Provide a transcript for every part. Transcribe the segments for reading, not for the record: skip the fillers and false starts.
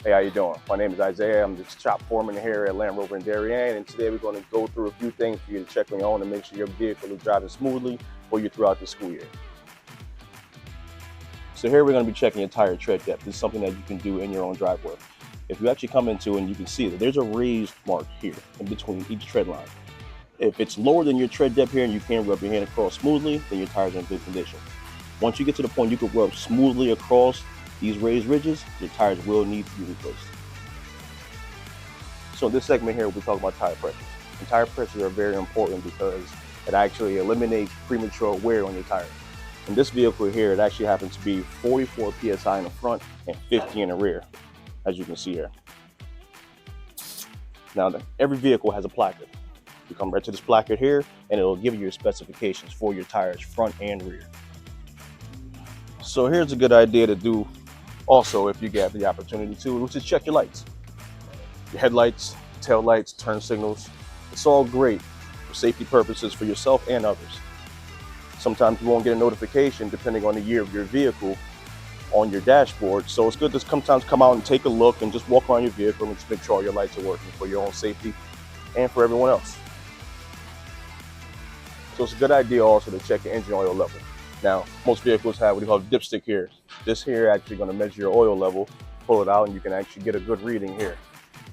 Hey, how you doing? My name is Isaiah. I'm the shop foreman here at Rover in Darien, and today we're going to go through a few things for you to check on your own and make sure your vehicle is driving smoothly for you throughout the school year. So here we're going to be checking your tire tread depth. This is something that you can do in your own driveway. If you actually come into it and you can see that there's a raised mark here in between each tread line. If it's lower than your tread depth here and you can't rub your hand across smoothly, then your tires are in good condition. Once you get to the point you can rub smoothly across these raised ridges, your tires will need to be replaced. So in this segment here, we'll talk about tire pressures. And tire pressures are very important because it actually eliminates premature wear on your tires. In this vehicle here, it actually happens to be 44 PSI in the front and 50 in the rear, as you can see here. Now, every vehicle has a placard. You come right to this placard here, and it'll give you your specifications for your tires, front and rear. So here's a good idea to do also if you get the opportunity to, which is check your lights. Your headlights, tail lights, turn signals. It's all great for safety purposes for yourself and others. Sometimes you won't get a notification depending on the year of your vehicle on your dashboard. So it's good to sometimes come out and take a look and just walk around your vehicle and just make sure all your lights are working for your own safety and for everyone else. So it's a good idea also to check your engine oil level. Now, most vehicles have what we call a dipstick here. This here actually going to measure your oil level. Pull it out and you can actually get a good reading here.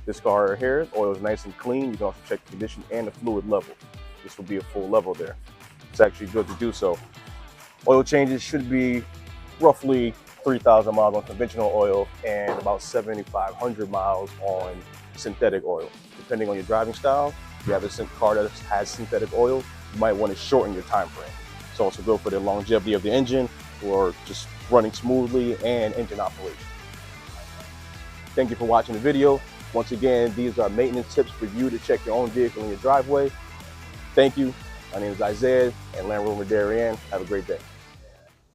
This car here, oil is nice and clean. You can also check the condition and the fluid level. This will be a full level there. It's actually good to do so. Oil changes should be roughly 3,000 miles on conventional oil and about 7,500 miles on synthetic oil. Depending on your driving style, if you have a car that has synthetic oil, you might want to shorten your time frame. It's also good for the longevity of the engine or just running smoothly and engine operation. Thank you for watching the video. Once again, these are maintenance tips for you to check your own vehicle in your driveway. Thank you. My name is Isaiah and Rover Darien. Have a great day.